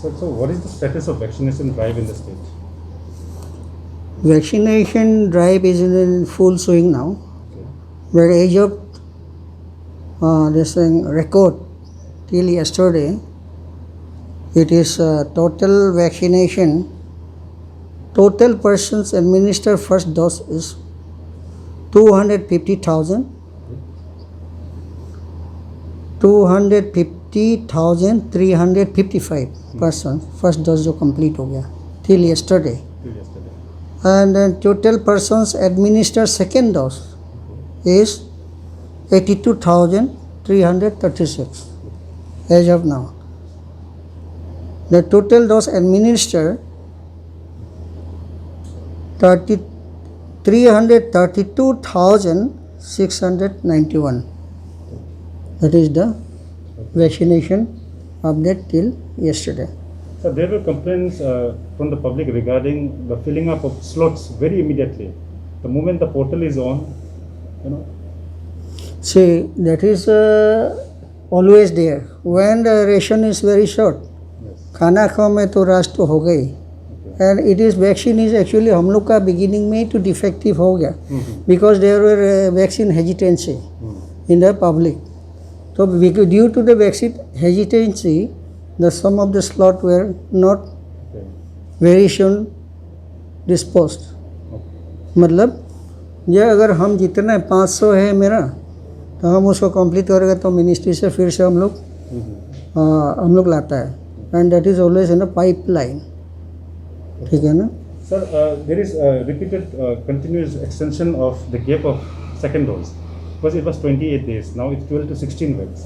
So what is the status of vaccination drive in the state? Vaccination drive is in full swing now. Okay. But age of this thing record till yesterday, it is total vaccination. Total persons administered first dose is 250,000. 250,355 persons first dose जो complete हो गया till yesterday. Till yesterday. And then total persons administered second dose is 82,336 as of now. The total dose administered 332,691. That is the vaccination update till yesterday. So there were complaints from the public regarding the filling up of slots very immediately. The moment the portal is on, See, that is always there. When the ration is very short, yes. खाना खाओ में तो राश तो हो गई. And it is vaccine is actually हम लोग का beginning में तो defective हो गया. Because there were vaccine hesitancy in the public. So due to the vaccine hesitancy, some of the slot were not very soon disposed. मतलब ये अगर हम जितना 500 है मेरा तो हम उसको कंप्लीट करेंगे तो मिनिस्ट्री से फिर से हम लोग लाता है. And that is always in a pipeline. ठीक है ना Sir, there is repeated continuous extension of the gap of second dose. Because it was 28 days, now it's 12 to 16 weeks.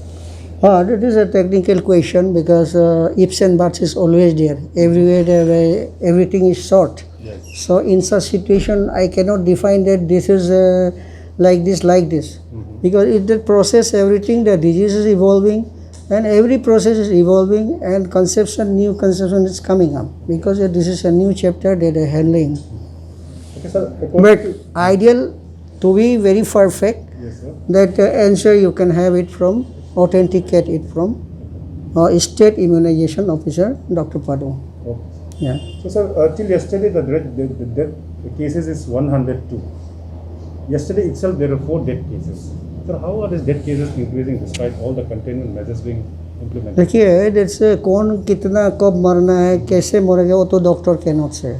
That is a technical question because ifs and buts is always there. Everywhere everything is short. Yes. So in such situation I cannot define that this is like this. Because in that process everything, the disease is evolving and every process is evolving and new conception is coming up because this is a new chapter that they are handling. Okay, sir. But ideal to be very perfect, Yes, sir. that ensure you can have it from, authenticate it from State Immunization Officer Dr. Padu. Okay. Yeah. So, sir, till yesterday the death cases is 102. Yesterday itself there were 4 death cases. Sir, how are these death cases increasing despite all the containment measures being implemented? देखिए जैसे कौन कितना कब मरना है कैसे मरेगा वो तो डॉक्टर कैनॉट से.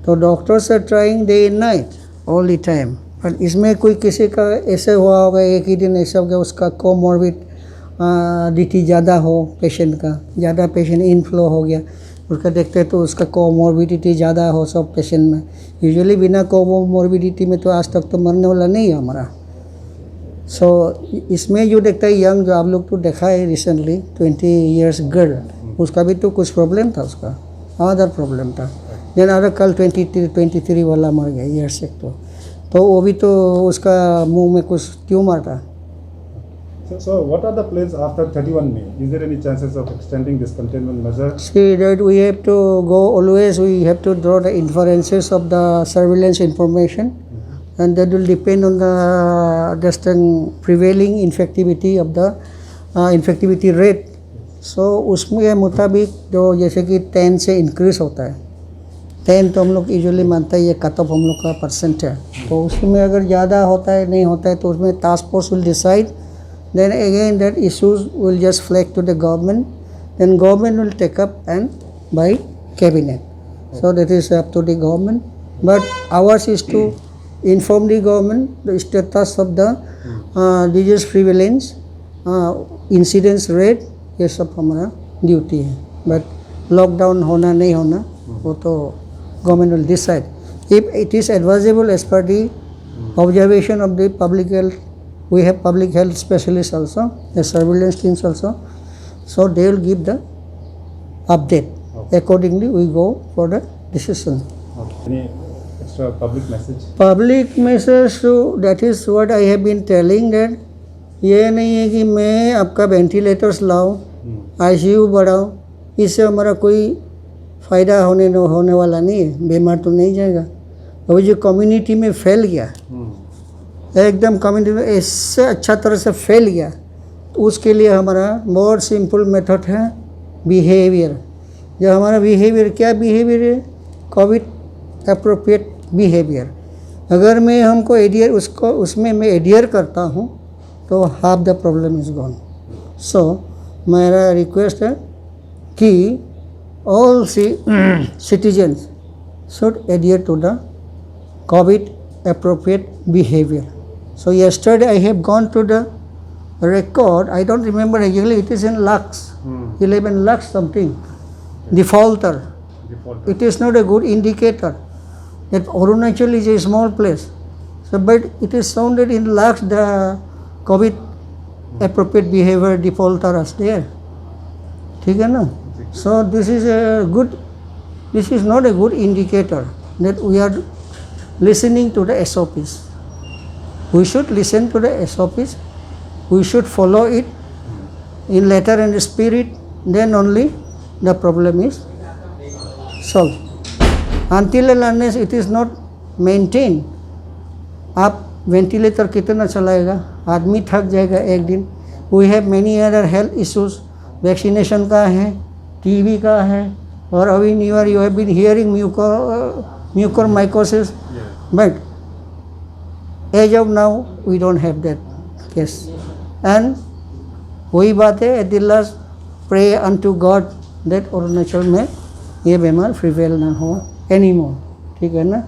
तो doctors are trying day and night all the time. पर इसमें कोई किसी का ऐसे हुआ होगा एक ही दिन ऐसा हो गया उसका कोमॉर्बिडिटी ज़्यादा हो पेशेंट का, ज़्यादा पेशेंट इनफ्लो हो गया उसका देखते हैं तो उसका कोमॉर्बिडिटी ज़्यादा हो सब पेशेंट में. यूजुअली बिना कोमॉर्बिडिटी में तो आज तक तो मरने वाला नहीं है हमारा. सो इसमें जो देखता है यंग जो आप लोग तो देखा है रिसेंटली 20 इयर्स गर्ल, उसका भी तो कुछ प्रॉब्लम था, उसका अदर प्रॉब्लम था. देन अगर कल 23 वाला मर गया ईयर्स एक तो वो भी तो उसका मुंह में कुछ ट्यूमर था. So what are the plans after 31 May? Is there any chances of extending this containment measure? See that we have to go always, we have to draw the inferences of the surveillance information and that will depend on the prevailing infectivity of the infectivity rate. So उसमें मुताबिक जो जैसे कि 10 से increase होता है, 10 तो हम लोग यूजुअली मानता है ये कट ऑफ हम लोग का परसेंट है. तो उसमें अगर ज़्यादा होता है नहीं होता है तो उसमें task force will decide. Then again that issues will just flag to the government, then government will take up and by cabinet. So that is up to the government. But ours is to inform the government the status of the disease prevalence, incidence rate, ये सब हमारा duty है. But lockdown होना नहीं होना वो तो government will decide. If it is advisable as per the observation of the public health, we have public health specialists also, the surveillance teams also, so they will give the update. Accordingly we go for the decision. Any extra public message? Public message, so that is what I have been telling, that ये नहीं है कि मैं आपका ventilators लाऊं, ICU बढ़ाऊं, इससे हमारा कोई फ़ायदा होने वाला नहीं है. बीमार तो नहीं जाएगा. अभी जो कम्युनिटी में फैल गया एकदम कम्युनिटी में ऐसे अच्छा तरह से फैल गया तो उसके लिए हमारा बहुत सिंपल मेथड है बिहेवियर. जो हमारा बिहेवियर, क्या बिहेवियर है? Covid appropriate behaviour. अगर मैं हमको एडियर उसमें मैं एडियर करता हूँ तो half the problem is gone. So मेरा रिक्वेस्ट है कि all citizens should adhere to the COVID appropriate behavior. So yesterday I have gone to the record, I don't remember exactly, it is in lakhs, 11 lakhs something, defaulter. It is not a good indicator that Arunachal is a small place. So but it is sounded in lakhs the COVID appropriate behavior defaulter is there. ठीक है ना? So this is not a good indicator that we are listening to the SOPs. We should listen to the SOPs. We should follow it in letter and spirit. Then only the problem is solved. Until and unless it is not maintained, आप ventilator कितना चलाएगा? आदमी थक जाएगा एक दिन. We have many other health issues. Vaccination का है, टीबी का है, और अभी new year you have been hearing mucormycosis, but as of now we don't have that case. And वही बात है, at the last pray unto God that Arunachal में ये बीमार प्रिवेल ना हो एनी मोर. ठीक है ना?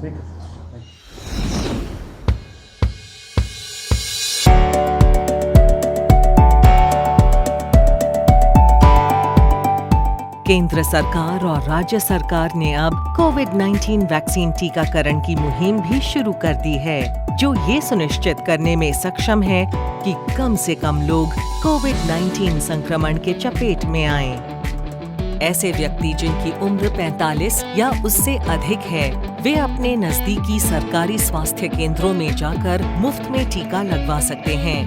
केंद्र सरकार और राज्य सरकार ने अब कोविड-19 वैक्सीन टीकाकरण की मुहिम भी शुरू कर दी है, जो ये सुनिश्चित करने में सक्षम है कि कम से कम लोग कोविड-19 संक्रमण के चपेट में आएं। ऐसे व्यक्ति जिनकी उम्र 45 या उससे अधिक है, वे अपने नजदीकी सरकारी स्वास्थ्य केंद्रों में जाकर मुफ्त में टीका लगवा सकते हैं।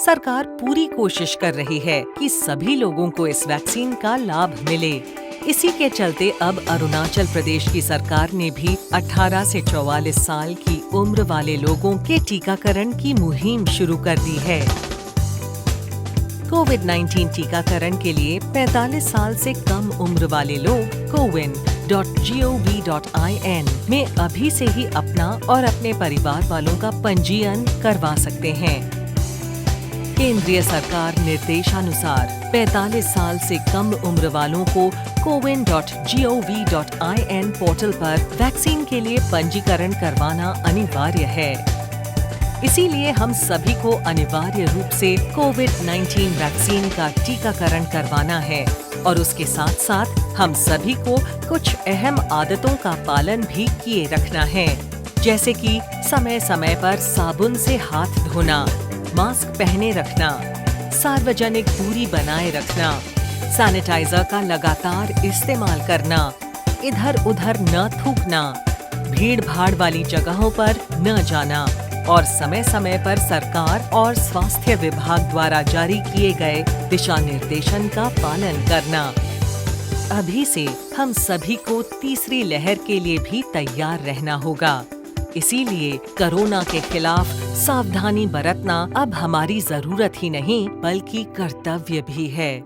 सरकार पूरी कोशिश कर रही है कि सभी लोगों को इस वैक्सीन का लाभ मिले। इसी के चलते अब अरुणाचल प्रदेश की सरकार ने भी 18 से 44 साल की उम्र वाले लोगों के टीकाकरण की मुहिम शुरू कर दी है। कोविड-19 टीकाकरण के लिए 45 साल से कम उम्र वाले लोग cowin.gov.in में अभी से ही अपना और अपने परिवार वालों का पंजीयन करवा सकते हैं। केंद्रीय सरकार निर्देशानुसार 45 साल से कम उम्र वालों को cowin.gov.in पोर्टल पर वैक्सीन के लिए पंजीकरण करवाना अनिवार्य है। इसीलिए हम सभी को अनिवार्य रूप से कोविड-19 वैक्सीन का टीकाकरण करवाना है और उसके साथ साथ हम सभी को कुछ अहम आदतों का पालन भी किए रखना है, जैसे कि समय समय पर साबुन से हाथ धोना, मास्क पहने रखना, सार्वजनिक दूरी बनाए रखना, सैनिटाइजर का लगातार इस्तेमाल करना, इधर उधर न थूकना, भीड़ भाड़ वाली जगहों पर न जाना और समय समय पर सरकार और स्वास्थ्य विभाग द्वारा जारी किए गए दिशा निर्देशन का पालन करना। अभी से हम सभी को तीसरी लहर के लिए भी तैयार रहना होगा। इसीलिए कोरोना के खिलाफ सावधानी बरतना अब हमारी जरूरत ही नहीं बल्कि कर्तव्य भी है।